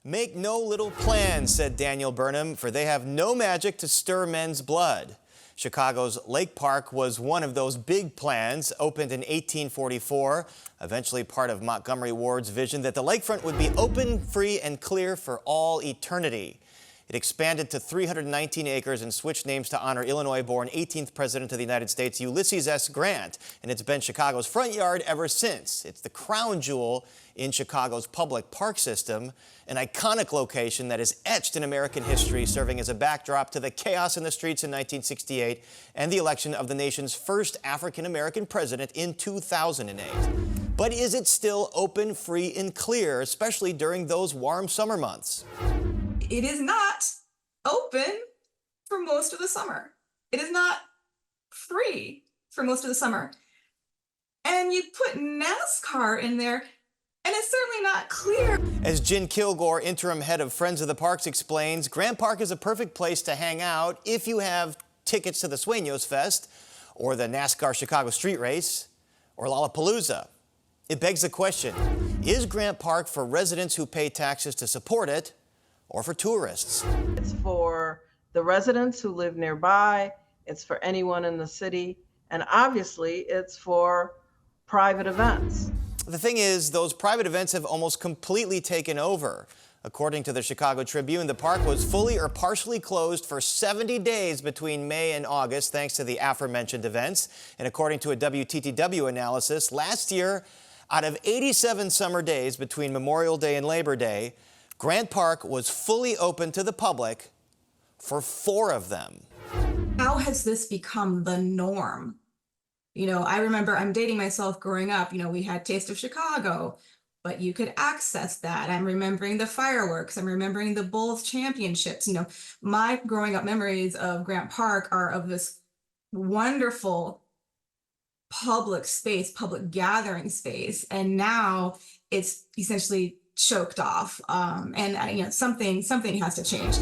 Make no little plans, said Daniel Burnham, for they have no magic to stir men's blood. Chicago's Lake Park was one of those big plans, opened in 1844, eventually part of Montgomery Ward's vision that the lakefront would be open, free, and clear for all eternity. It expanded to 319 acres and switched names to honor Illinois-born 18th President of the United States, Ulysses S. Grant, and it's been Chicago's front yard ever since. It's the crown jewel in Chicago's public park system, an iconic location that is etched in American history, serving as a backdrop to the chaos in the streets in 1968 and the election of the nation's first African-American president in 2008. But is it still open, free, and clear, especially during those warm summer months? It is not open for most of the summer. It is not free for most of the summer. And you put NASCAR in there, and it's certainly not clear. As Jen Kilgore, interim head of Friends of the Parks, explains, Grant Park is a perfect place to hang out if you have tickets to the Sueños Fest or the NASCAR Chicago Street Race or Lollapalooza. It begs the question, is Grant Park for residents who pay taxes to support it, or for tourists? It's for the residents who live nearby, it's for anyone in the city, and obviously it's for private events. The thing is, those private events have almost completely taken over. According to the Chicago Tribune, the park was fully or partially closed for 70 days between May and August, thanks to the aforementioned events. And according to a WTTW analysis, last year, out of 87 summer days between Memorial Day and Labor Day, Grant Park was fully open to the public for 4 of them. How has this become the norm? You know, I remember, I'm dating myself growing up, we had Taste of Chicago, but you could access that. I'm remembering the fireworks. I'm remembering the Bulls championships. My growing up memories of Grant Park are of this wonderful public space, public gathering space. And now it's essentially choked off, and something has to change.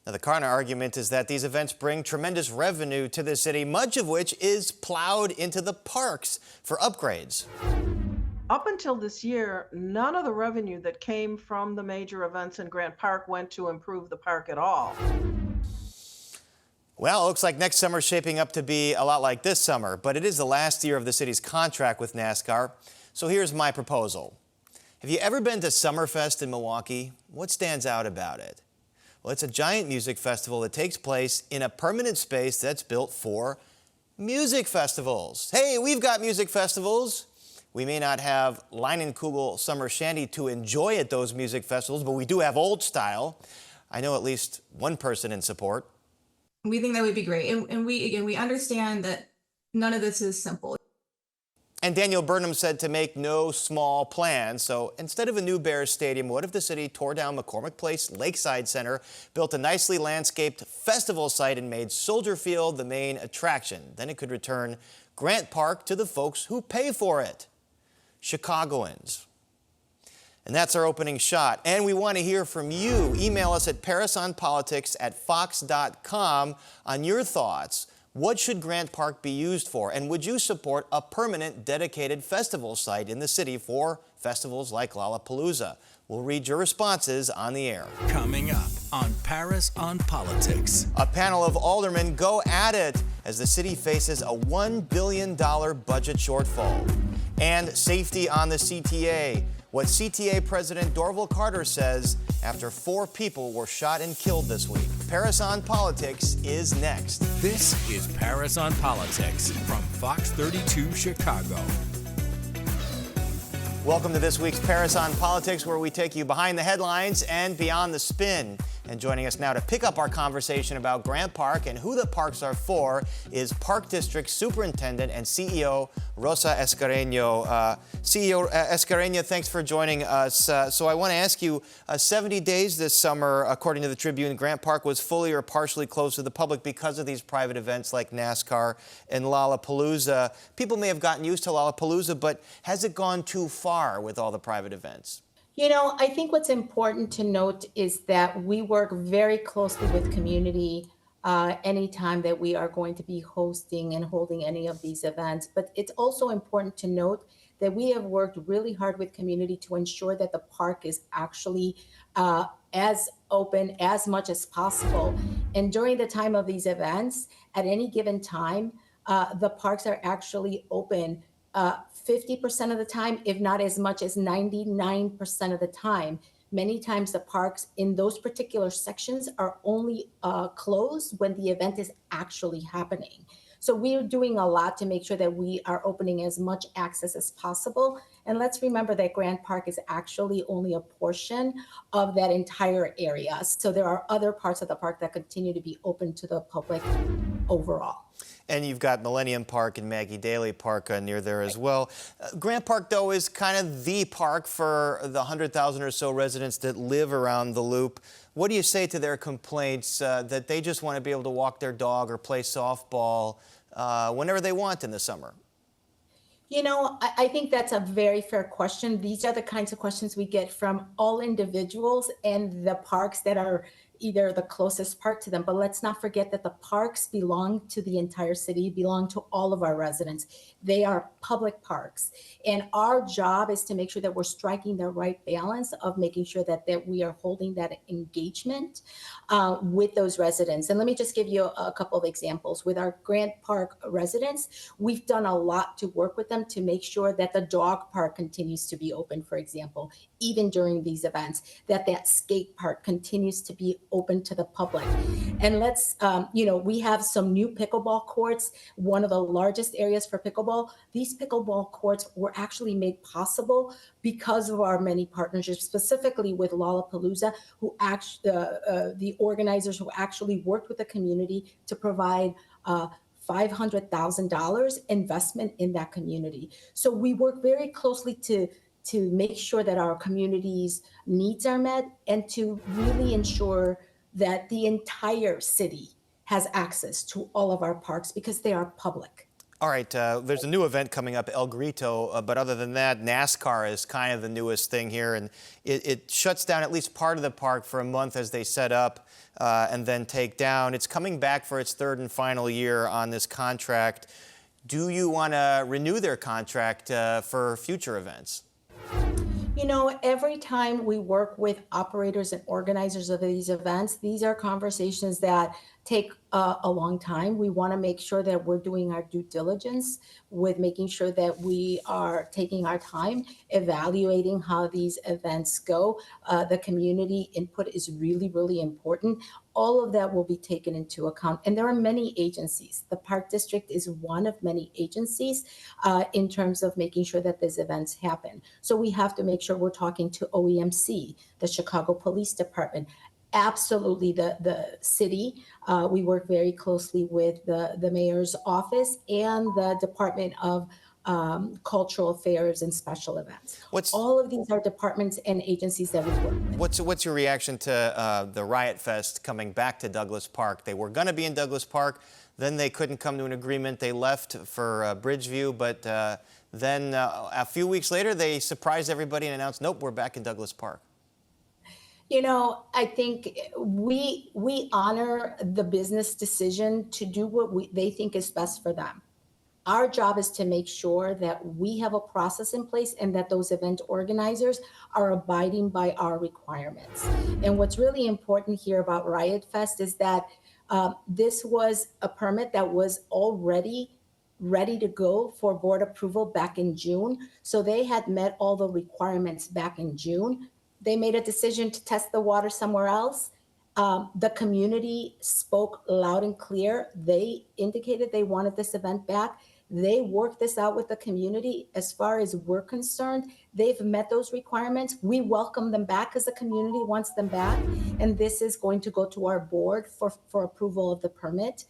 Now, the counter argument is that these events bring tremendous revenue to the city, much of which is plowed into the parks for upgrades. Up until this year, none of the revenue that came from the major events in Grant Park went to improve the park at all. Well, it looks like next summer is shaping up to be a lot like this summer, but it is the last year of the city's contract with NASCAR. So here's my proposal. Have you ever been to Summerfest in Milwaukee? What stands out about it? Well, it's a giant music festival that takes place in a permanent space that's built for music festivals. Hey, we've got music festivals. We may not have Leinenkugel Summer Shandy to enjoy at those music festivals, but we do have old style. I know at least one person in support. We think that would be great. And we understand that none of this is simple. And Daniel Burnham said to make no small plans. So instead of a new Bears stadium, what if the city tore down McCormick Place Lakeside Center, built a nicely landscaped festival site, and made Soldier Field the main attraction? Then it could return Grant Park to the folks who pay for it, Chicagoans. And that's our opening shot. And we want to hear from you. Email us at parisonpolitics@fox.com on your thoughts. What should Grant Park be used for? And would you support a permanent dedicated festival site in the city for festivals like Lollapalooza? We'll read your responses on the air. Coming up on Paris on Politics. A panel of aldermen go at it as the city faces a $1 billion budget shortfall. And safety on the CTA. What CTA President Dorval Carter says after 4 people were shot and killed this week. Paris on Politics is next. This is Paris on Politics from Fox 32 Chicago. Welcome to this week's Paris on Politics, where we take you behind the headlines and beyond the spin. And joining us now to pick up our conversation about Grant Park and who the parks are for is Park District Superintendent and CEO Rosa Escareño. CEO Escareño, thanks for joining us. So I want to ask you, 70 days this summer, according to the Tribune, Grant Park was fully or partially closed to the public because of these private events like NASCAR and Lollapalooza. People may have gotten used to Lollapalooza, but has it gone too far with all the private events? I think what's important to note is that we work very closely with community anytime that we are going to be hosting and holding any of these events. But it's also important to note that we have worked really hard with community to ensure that the park is actually as open as much as possible. And during the time of these events, at any given time, the parks are actually open 50% of the time, if not as much as 99% of the time. Many times the parks in those particular sections are only closed when the event is actually happening. So we're doing a lot to make sure that we are opening as much access as possible. And let's remember that Grant Park is actually only a portion of that entire area. So there are other parts of the park that continue to be open to the public overall. And you've got Millennium Park and Maggie Daley Park near there as well. Grant Park, though, is kind of the park for the 100,000 or so residents that live around the Loop. What do you say to their complaints that they just want to be able to walk their dog or play softball whenever they want in the summer? You know, I think that's a very fair question. These are the kinds of questions we get from all individuals and the parks that are either the closest park to them. But let's not forget that the parks belong to the entire city, belong to all of our residents. They are public parks. And our job is to make sure that we're striking the right balance of making sure that we are holding that engagement with those residents. And let me just give you a couple of examples. With our Grant Park residents, we've done a lot to work with them to make sure that the dog park continues to be open, for example, even during these events, that skate park continues to be open to the public. And let's, we have some new pickleball courts, one of the largest areas for pickleball. These pickleball courts were actually made possible because of our many partnerships, specifically with Lollapalooza, who actually, the organizers who actually worked with the community to provide $500,000 investment in that community. So we work very closely to make sure that our community's needs are met and to really ensure that the entire city has access to all of our parks because they are public. All right, there's a new event coming up, El Grito, but other than that, NASCAR is kind of the newest thing here, and it shuts down at least part of the park for a month as they set up and then take down. It's coming back for its third and final year on this contract. Do you want to renew their contract for future events? You know, every time we work with operators and organizers of these events, these are conversations that take a long time. We want to make sure that we're doing our due diligence with making sure that we are taking our time evaluating how these events go. The community input is really, really important. All of that will be taken into account. And there are many agencies. The Park District is one of many agencies in terms of making sure that these events happen. So we have to make sure we're talking to OEMC, the Chicago Police Department, absolutely the city. We work very closely with the mayor's office and the Department of Cultural Affairs and Special Events. All of these are departments and agencies that we work with. What's your reaction to the Riot Fest coming back to Douglas Park? They were going to be in Douglas Park, then they couldn't come to an agreement. They left for Bridgeview, but then a few weeks later, they surprised everybody and announced, nope, we're back in Douglas Park. You know, I think we honor the business decision to do what they think is best for them. Our job is to make sure that we have a process in place and that those event organizers are abiding by our requirements. And what's really important here about Riot Fest is that this was a permit that was already ready to go for board approval back in June. So they had met all the requirements back in June. They made a decision to test the water somewhere else. The community spoke loud and clear. They indicated they wanted this event back. They worked this out with the community. As far as we're concerned, they've met those requirements. We welcome them back because the community wants them back. And this is going to go to our board for approval of the permit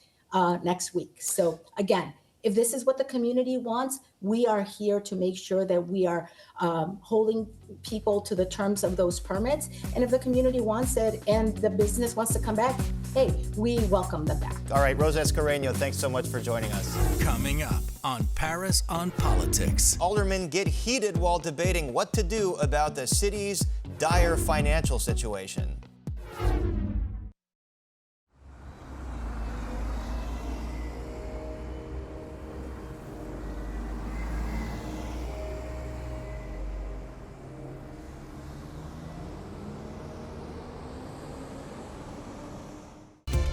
next week. So again, if this is what the community wants, we are here to make sure that we are holding people to the terms of those permits. And if the community wants it and the business wants to come back, hey, we welcome them back. All right, Rosa Escarreño, thanks so much for joining us. Coming up on Paris on Politics. Aldermen get heated while debating what to do about the city's dire financial situation.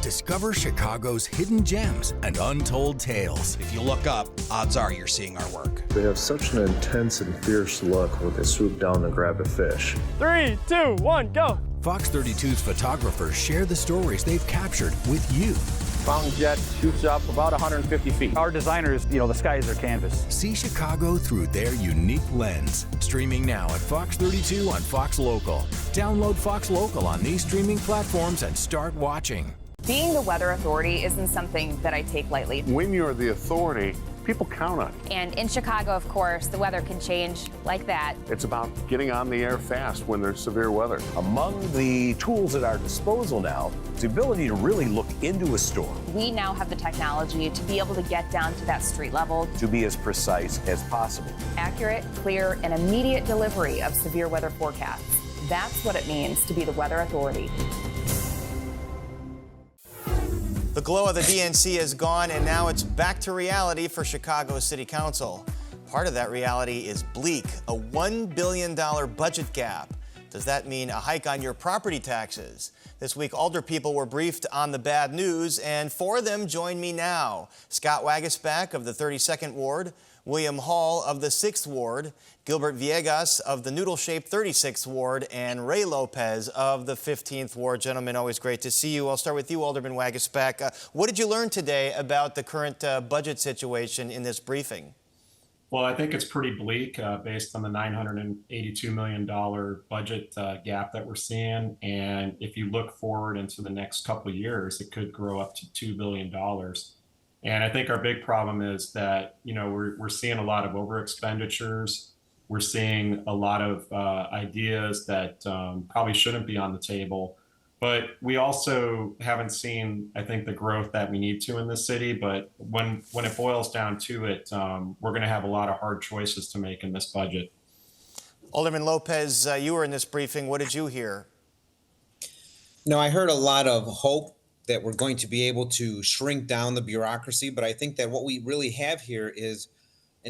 Discover Chicago's hidden gems and untold tales. If you look up, odds are you're seeing our work. They have such an intense and fierce look when they swoop down and grab a fish. 3, 2, 1, go! Fox 32's photographers share the stories they've captured with you. Fountain jet shoots up about 150 feet. Our designers, the sky is their canvas. See Chicago through their unique lens. Streaming now at Fox 32 on Fox Local. Download Fox Local on these streaming platforms and start watching. Being the weather authority isn't something that I take lightly. When you're the authority, people count on you. And in Chicago, of course, the weather can change like that. It's about getting on the air fast when there's severe weather. Among the tools at our disposal now is the ability to really look into a storm. We now have the technology to be able to get down to that street level. To be as precise as possible. Accurate, clear, and immediate delivery of severe weather forecasts. That's what it means to be the weather authority. The glow of the DNC is gone, and now it's back to reality for Chicago's City Council. Part of that reality is bleak, a $1 billion budget gap. Does that mean a hike on your property taxes? This week, alderpeople were briefed on the bad news, and four of them join me now. Scott Waguespack of the 32nd Ward, William Hall of the 6th Ward, Gilbert Villegas of the noodle-shaped 36th Ward, and Ray Lopez of the 15th Ward. Gentlemen, always great to see you. I'll start with you, Alderman Waguespack. What did you learn today about the current budget situation in this briefing? Well, I think it's pretty bleak based on the $982 million budget gap that we're seeing. And if you look forward into the next couple of years, it could grow up to $2 billion. And I think our big problem is that, we're seeing a lot of over expenditures. We're seeing a lot of ideas that probably shouldn't be on the table. But we also haven't seen, I think, the growth that we need to in the city. But when it boils down to it, we're going to have a lot of hard choices to make in this budget. Alderman Lopez, you were in this briefing. What did you hear? No, I heard a lot of hope that we're going to be able to shrink down the bureaucracy. But I think that what we really have here is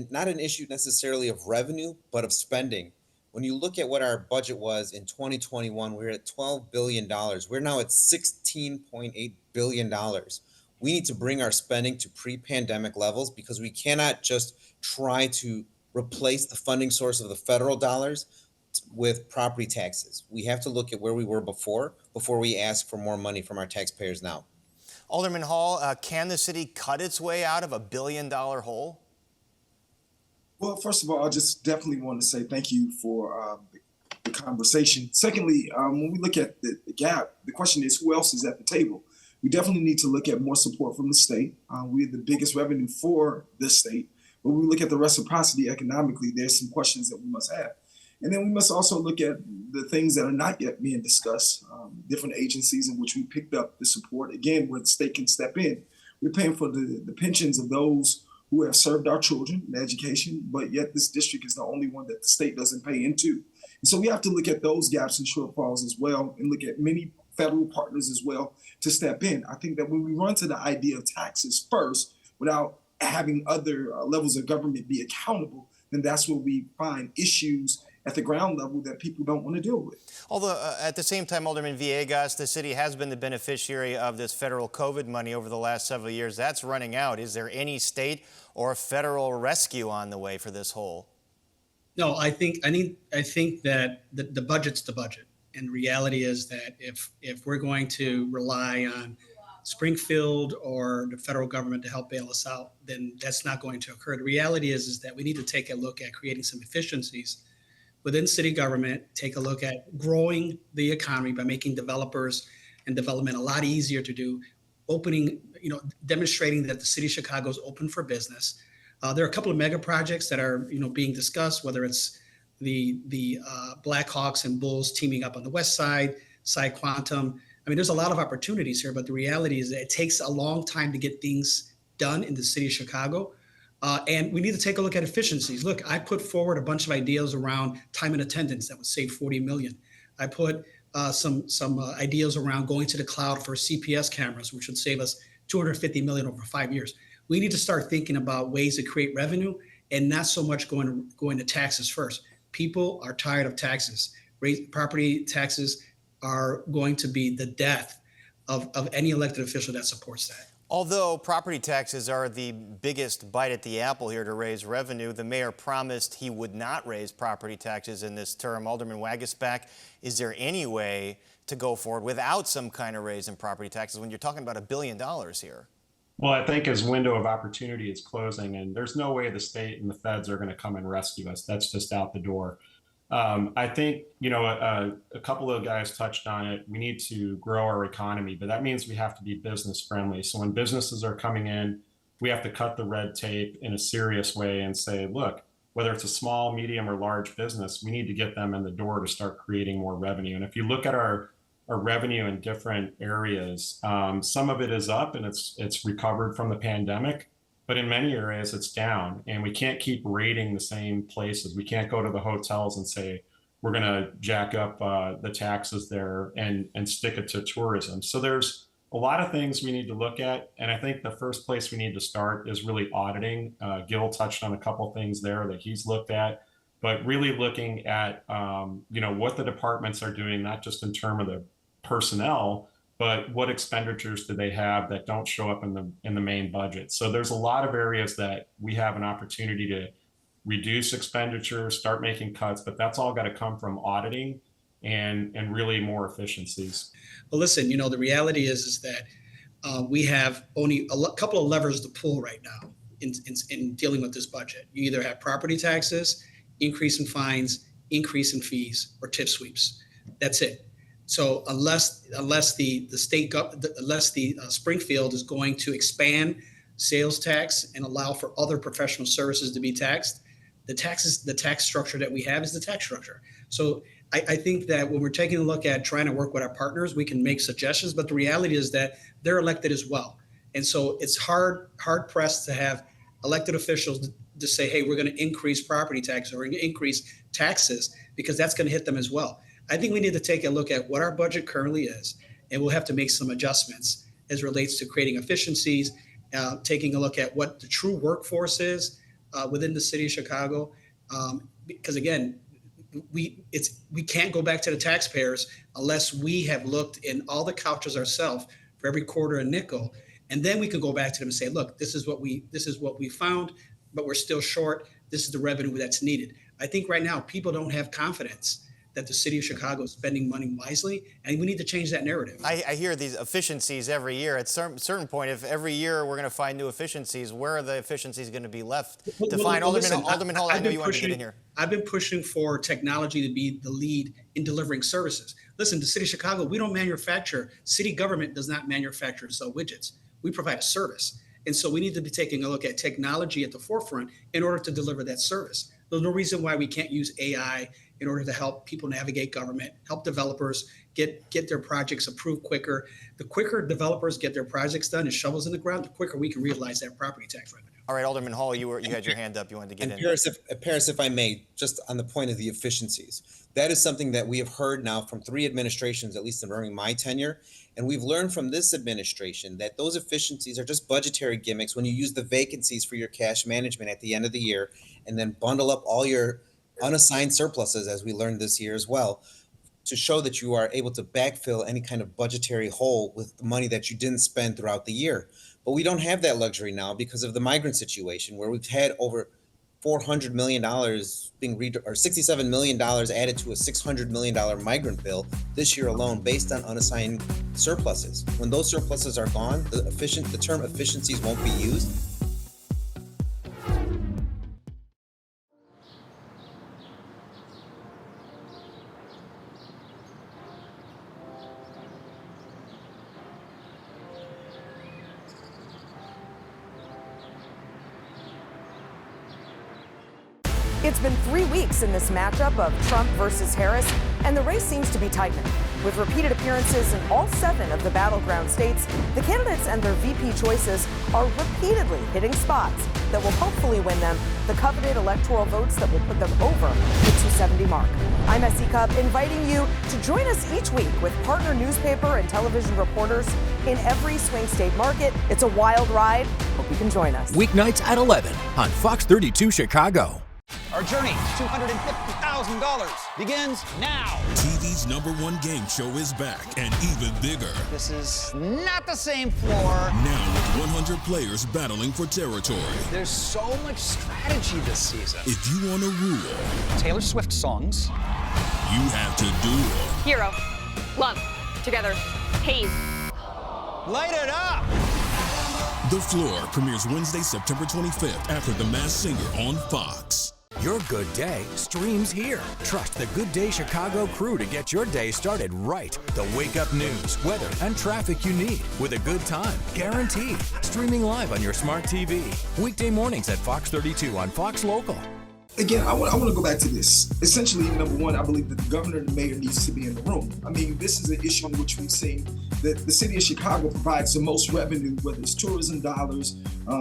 not an issue necessarily of revenue, but of spending. When you look at what our budget was in 2021, we were at $12 billion. We're now at $16.8 billion. We need to bring our spending to pre-pandemic levels because we cannot just try to replace the funding source of the federal dollars with property taxes. We have to look at where we were before we ask for more money from our taxpayers now. Alderman Hall, can the city cut its way out of a $1 billion hole? Well, first of all, I just definitely want to say thank you for the conversation. Secondly, when we look at the gap, the question is who else is at the table? We definitely need to look at more support from the state. We are the biggest revenue for the state. But when we look at the reciprocity economically, there's some questions that we must have. And then we must also look at the things that are not yet being discussed, different agencies in which we picked up the support, again, where the state can step in. We're paying for the pensions of those who have served our children in education, but yet this district is the only one that the state doesn't pay into. And so we have to look at those gaps and shortfalls as well, and look at many federal partners as well to step in. I think that when we run to the idea of taxes first, without having other levels of government be accountable, then that's where we find issues at the ground level that people don't want to deal with. Although at the same time, Alderman Villegas, the city has been the beneficiary of this federal COVID money over the last several years. That's running out. Is there any state or federal rescue on the way for this hole? No, I think that the budget's the budget. And the reality is that if we're going to rely on Springfield or the federal government to help bail us out, then that's not going to occur. The reality is that we need to take a look at creating some efficiencies within city government, take a look at growing the economy by making developers and development a lot easier to do, demonstrating that the city of Chicago is open for business. There are a couple of mega projects that are, being discussed, whether it's the Blackhawks and Bulls teaming up on the west side, Quantum. I mean, there's a lot of opportunities here, but the reality is that it takes a long time to get things done in the city of Chicago. And we need to take a look at efficiencies. Look, I put forward a bunch of ideas around time and attendance that would save $40 million. I put some ideas around going to the cloud for CPS cameras, which would save us $250 million over 5 years. We need to start thinking about ways to create revenue and not so much going to taxes first. People are tired of taxes. Property taxes are going to be the death of any elected official that supports that. Although property taxes are the biggest bite at the apple here to raise revenue, the mayor promised he would not raise property taxes in this term. Alderman Waguespack, is there any way to go forward without some kind of raise in property taxes when you're talking about $1 billion here? Well, I think his window of opportunity is closing, and there's no way the state and the feds are going to come and rescue us. That's just out the door. I think, a couple of guys touched on it. We need to grow our economy, but that means we have to be business friendly. So when businesses are coming in, we have to cut the red tape in a serious way and say, look, whether it's a small, medium, or large business, we need to get them in the door to start creating more revenue. And if you look at our revenue in different areas, some of it is up and it's recovered from the pandemic. But in many areas, it's down, and we can't keep rating the same places. We can't go to the hotels and say, we're going to jack up the taxes there and stick it to tourism. So there's a lot of things we need to look at. And I think the first place we need to start is really auditing. Gil touched on a couple things there that he's looked at, but really looking at, what the departments are doing, not just in terms of the personnel, but what expenditures do they have that don't show up in the main budget? So there's a lot of areas that we have an opportunity to reduce expenditures, start making cuts, but that's all got to come from auditing and really more efficiencies. Well, listen, the reality is that we have only a couple of levers to pull right now in dealing with this budget. You either have property taxes, increase in fines, increase in fees, or tip sweeps. That's it. So unless the Springfield is going to expand sales tax and allow for other professional services to be taxed, the tax structure that we have is the tax structure. So I think that when we're taking a look at trying to work with our partners, we can make suggestions, but the reality is that they're elected as well. And so it's hard pressed to have elected officials to say, hey, we're going to increase property taxes or we're going to increase taxes, because that's going to hit them as well. I think we need to take a look at what our budget currently is, and we'll have to make some adjustments as relates to creating efficiencies, taking a look at what the true workforce is within the city of Chicago. Because again, we can't go back to the taxpayers unless we have looked in all the couches ourselves for every quarter and nickel, and then we can go back to them and say, look, this is what we found, but we're still short. This is the revenue that's needed. I think right now people don't have confidence that the city of Chicago is spending money wisely, and we need to change that narrative. I hear these efficiencies every year. At a certain point, if every year we're going to find new efficiencies, where are the efficiencies going to be left to find? Alderman Hall, I know you wanted to get in here. I've been pushing for technology to be the lead in delivering services. Listen, the city of Chicago, we don't manufacture. City government does not manufacture and sell widgets. We provide a service. And so we need to be taking a look at technology at the forefront in order to deliver that service. There's no reason why we can't use AI in order to help people navigate government, help developers get their projects approved quicker. The quicker developers get their projects done and shovels in the ground, the quicker we can realize that property tax revenue. All right, Alderman Hall, you had your hand up. You wanted to get in. Paris, if I may, just on the point of the efficiencies, that is something that we have heard now from 3 administrations, at least during my tenure. And we've learned from this administration that those efficiencies are just budgetary gimmicks when you use the vacancies for your cash management at the end of the year and then bundle up all your unassigned surpluses, as we learned this year as well, to show that you are able to backfill any kind of budgetary hole with the money that you didn't spend throughout the year. But we don't have that luxury now because of the migrant situation, where we've had over $400 million or $67 million added to a $600 million migrant bill this year alone based on unassigned surpluses. When those surpluses are gone, the term efficiencies won't be used. It's been 3 weeks in this matchup of Trump versus Harris, and the race seems to be tightening. With repeated appearances in all 7 of the battleground states, the candidates and their VP choices are repeatedly hitting spots that will hopefully win them the coveted electoral votes that will put them over the 270 mark. I'm S.E. Cupp, inviting you to join us each week with partner newspaper and television reporters in every swing state market. It's a wild ride. Hope you can join us. Weeknights at 11 on Fox 32 Chicago. Our journey to $250,000 begins now. TV's #1 game show is back and even bigger. This is not the same floor. Now with 100 players battling for territory. There's so much strategy this season. If you want to rule Taylor Swift songs, you have to duel. Hero, love, together, haze. Light it up! The Floor premieres Wednesday, September 25th after The Masked Singer on Fox. Your good day streams here. Trust the Good Day Chicago crew to get your day started right. The wake-up news, weather, and traffic you need with a good time, guaranteed. Streaming live on your smart TV. Weekday mornings at Fox 32 on Fox Local. Again, I want to go back to this. Essentially, number one, I believe that the governor and the mayor needs to be in the room. I mean, this is an issue in which we've seen that the city of Chicago provides the most revenue, whether it's tourism dollars,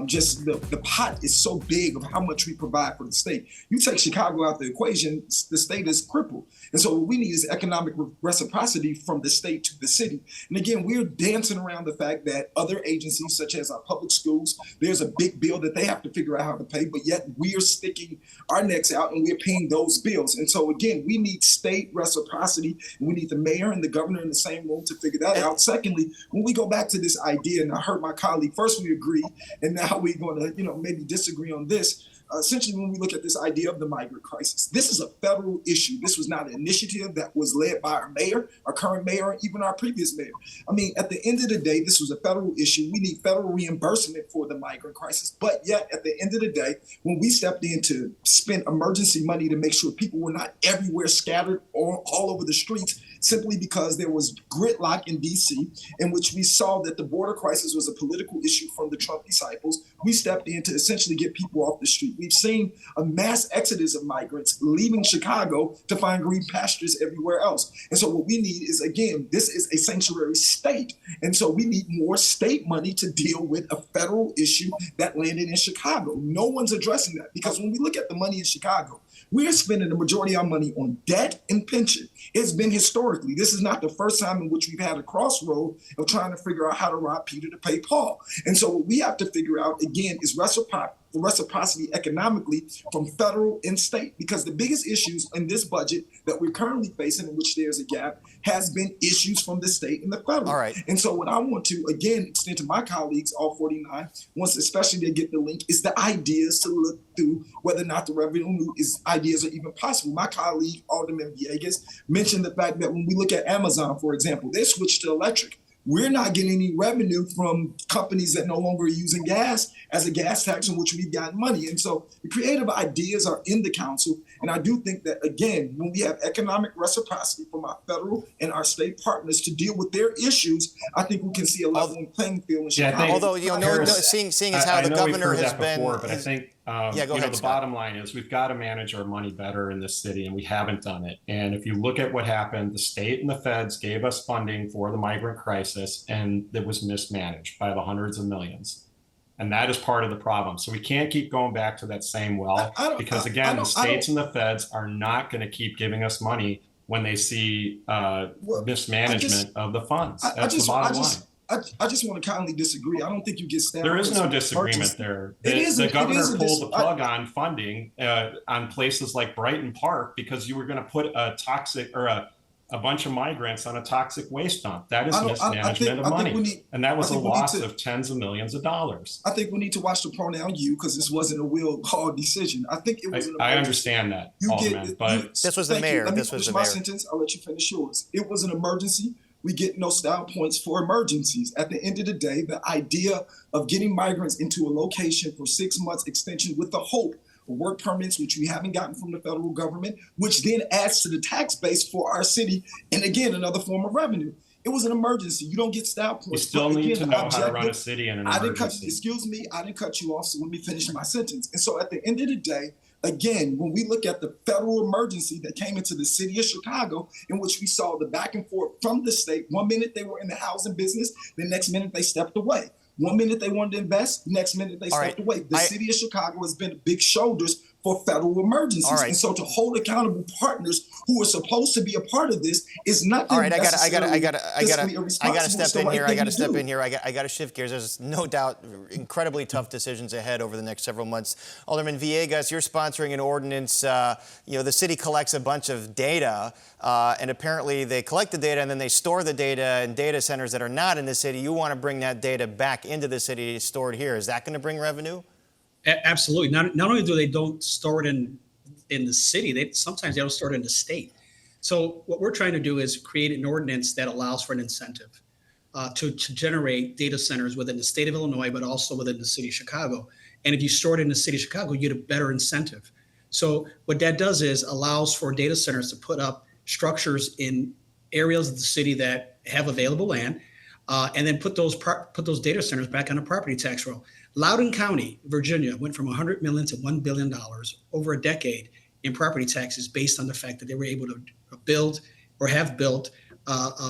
just the pot is so big of how much we provide for the state. You take Chicago out the equation, the state is crippled. And so what we need is economic reciprocity from the state to the city. And again, we're dancing around the fact that other agencies, such as our public schools, there's a big bill that they have to figure out how to pay, but yet we are sticking our necks out and we're paying those bills. And so again, we need state reciprocity, and we need the mayor and the governor in the same room to figure that out. Secondly, when we go back to this idea, and I heard my colleague, first we agree, and now we're going to, maybe disagree on this. Essentially, when we look at this idea of the migrant crisis, this is a federal issue. This was not an initiative that was led by our mayor, our current mayor, or even our previous mayor. I mean, at the end of the day, this was a federal issue. We need federal reimbursement for the migrant crisis. But yet, at the end of the day, when we stepped in to spend emergency money to make sure people were not everywhere scattered all over the streets, simply because there was gridlock in D.C., in which we saw that the border crisis was a political issue from the Trump disciples, we stepped in to essentially get people off the street. We've seen a mass exodus of migrants leaving Chicago to find green pastures everywhere else. And so what we need is, again, this is a sanctuary state. And so we need more state money to deal with a federal issue that landed in Chicago. No one's addressing that, because when we look at the money in Chicago, we are spending the majority of our money on debt and pension. It's been historically. This is not the first time in which we've had a crossroad of trying to figure out how to rob Peter to pay Paul. And so what we have to figure out, again, is reciprocity economically from federal and state, because the biggest issues in this budget that we're currently facing, in which there's a gap, has been issues from the state and the federal. All right. And so what I want to, again, extend to my colleagues, all 49, once especially they get the link, is the ideas to look through whether or not the revenue ideas are even possible. My colleague, Alderman Villegas, mentioned the fact that when we look at Amazon, for example, they switched to electric. We're not getting any revenue from companies that no longer are using gas as a gas tax in which we've gotten money. And so the creative ideas are in the council. And I do think that, again, when we have economic reciprocity from our federal and our state partners to deal with their issues, I think we can see a level playing field in Chicago. Although, seeing as how the governor has been. Before, but I think the bottom line is we've got to manage our money better in this city, and we haven't done it. And if you look at what happened, the state and the feds gave us funding for the migrant crisis, and it was mismanaged by the hundreds of millions. And that is part of the problem. So we can't keep going back to that same well, because again, the states and the feds are not going to keep giving us money when they see mismanagement of the funds. That's the bottom line. I just want to kindly disagree. I don't think you get stabbed. There is no disagreement there. The governor pulled the plug on funding on places like Brighton Park because you were going to put a toxic or a bunch of migrants on a toxic waste dump. That is mismanagement of money. And that was a loss of tens of millions of dollars. I think we need to watch the pronoun you, because this wasn't a will call decision. I think it was an emergency. I understand that, Alderman, but this was the mayor. Let me finish my sentence. I'll let you finish yours. It was an emergency. We get no style points for emergencies. At the end of the day, the idea of getting migrants into a location for 6 months extension with the hope of work permits, which we haven't gotten from the federal government, which then adds to the tax base for our city, and again, another form of revenue. It was an emergency. You don't get style points. You still need to know how to run a city in an emergency. Excuse me, I didn't cut you off, so let me finish my sentence. And so at the end of the day, again, when we look at the federal emergency that came into the city of Chicago, in which we saw the back and forth from the state, 1 minute they were in the housing business, the next minute they stepped away. 1 minute they wanted to invest, the next minute they stepped away. The city of Chicago has been big shoulders for federal emergencies. All right. And so to hold accountable partners who are supposed to be a part of this is not All right, I gotta irresponsible. step in here. I gotta shift gears. There's no doubt incredibly tough decisions ahead over the next several months. Alderman Villegas, you're sponsoring an ordinance. The city collects a bunch of data, and apparently they collect the data and then they store the data in data centers that are not in the city. You want to bring that data back into the city, stored here. Is that going to bring revenue? Absolutely. Not only do they don't store it in the city, sometimes they don't store it in the state. So what we're trying to do is create an ordinance that allows for an incentive to generate data centers within the state of Illinois, but also within the city of Chicago. And if you store it in the city of Chicago, you get a better incentive. So what that does is allows for data centers to put up structures in areas of the city that have available land, and then put those data centers back on the property tax roll. Loudoun County, Virginia, went from $100 million to $1 billion over a decade in property taxes based on the fact that they were able to build or have built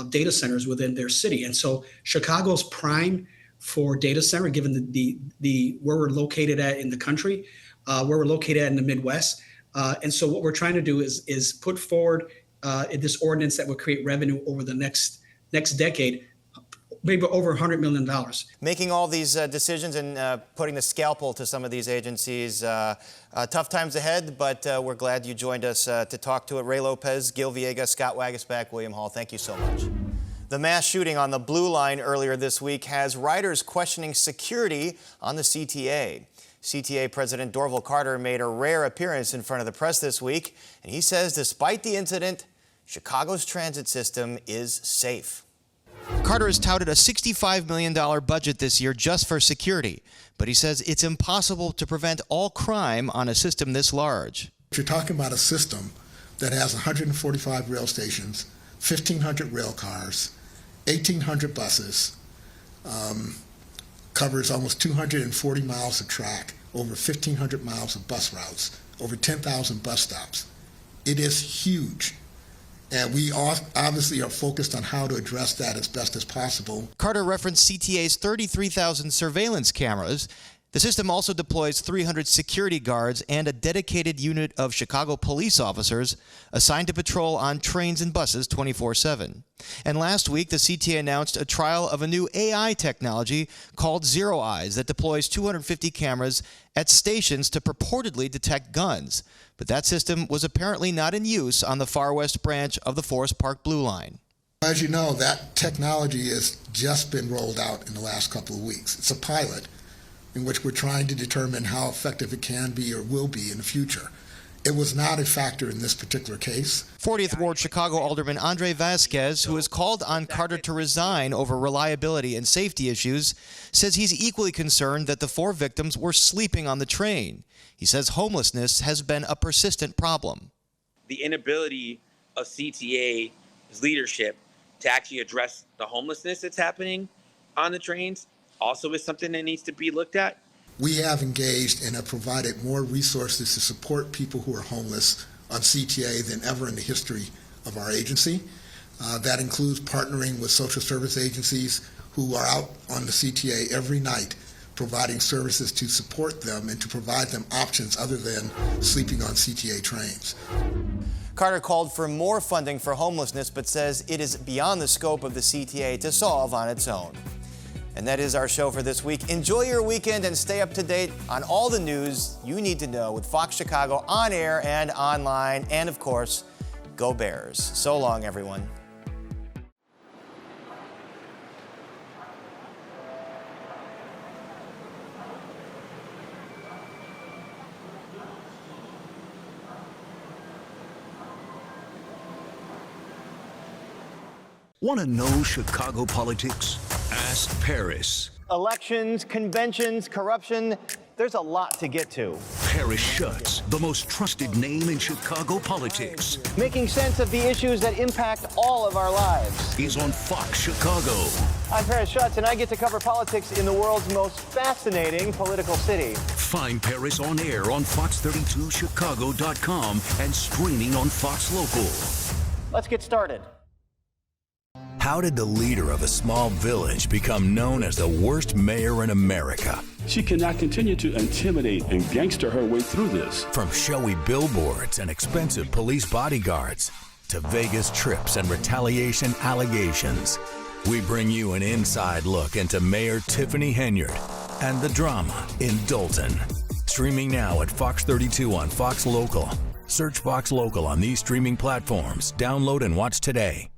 data centers within their city. And so Chicago's prime for data center, given the where we're located at in the country, where we're located at in the Midwest. And so what we're trying to do is put forward this ordinance that will create revenue over the next decade, maybe over $100 million. Making all these decisions and putting the scalpel to some of these agencies. Tough times ahead, but we're glad you joined us to talk to it. Ray Lopez, Gil Villegas, Scott Wagasback, William Hall, thank you so much. The mass shooting on the Blue Line earlier this week has riders questioning security on the CTA. CTA President Dorval Carter made a rare appearance in front of the press this week, and he says despite the incident, Chicago's transit system is safe. Carter has touted a $65 million budget this year just for security, but he says it's impossible to prevent all crime on a system this large. You're talking about a system that has 145 rail stations, 1,500 rail cars, 1,800 buses, covers almost 240 miles of track, over 1,500 miles of bus routes, over 10,000 bus stops. It is huge. And we obviously are focused on how to address that as best as possible. Carter referenced CTA's 33,000 surveillance cameras. The system also deploys 300 security guards and a dedicated unit of Chicago police officers assigned to patrol on trains and buses 24/7. And last week, the CTA announced a trial of a new AI technology called Zero Eyes that deploys 250 cameras at stations to purportedly detect guns. But that system was apparently not in use on the Far West branch of the Forest Park Blue Line. As you know, that technology has just been rolled out in the last couple of weeks. It's a pilot in which we're trying to determine how effective it can be or will be in the future. It was not a factor in this particular case. 40th Ward Chicago Alderman Andre Vasquez, who has called on Carter to resign over reliability and safety issues, says he's equally concerned that the 4 victims were sleeping on the train. He says homelessness has been a persistent problem. The inability of CTA's leadership to actually address the homelessness that's happening on the trains also is something that needs to be looked at. We have engaged and have provided more resources to support people who are homeless on CTA than ever in the history of our agency. That includes partnering with social service agencies who are out on the CTA every night, providing services to support them and to provide them options other than sleeping on CTA trains. Carter called for more funding for homelessness, but says it is beyond the scope of the CTA to solve on its own. And that is our show for this week. Enjoy your weekend and stay up to date on all the news you need to know with Fox Chicago on air and online. And of course, go Bears. So long, everyone. Want to know Chicago politics? Ask Paris. Elections, conventions, corruption, there's a lot to get to. Paris Schutz, the most trusted name in Chicago politics. Making sense of the issues that impact all of our lives. Is on Fox Chicago. I'm Paris Schutz, and I get to cover politics in the world's most fascinating political city. Find Paris on air on Fox32Chicago.com and streaming on Fox Local. Let's get started. How did the leader of a small village become known as the worst mayor in America? She cannot continue to intimidate and gangster her way through this. From showy billboards and expensive police bodyguards to Vegas trips and retaliation allegations, we bring you an inside look into Mayor Tiffany Henyard and the drama in Dolton. Streaming now at Fox 32 on Fox Local. Search Fox Local on these streaming platforms. Download and watch today.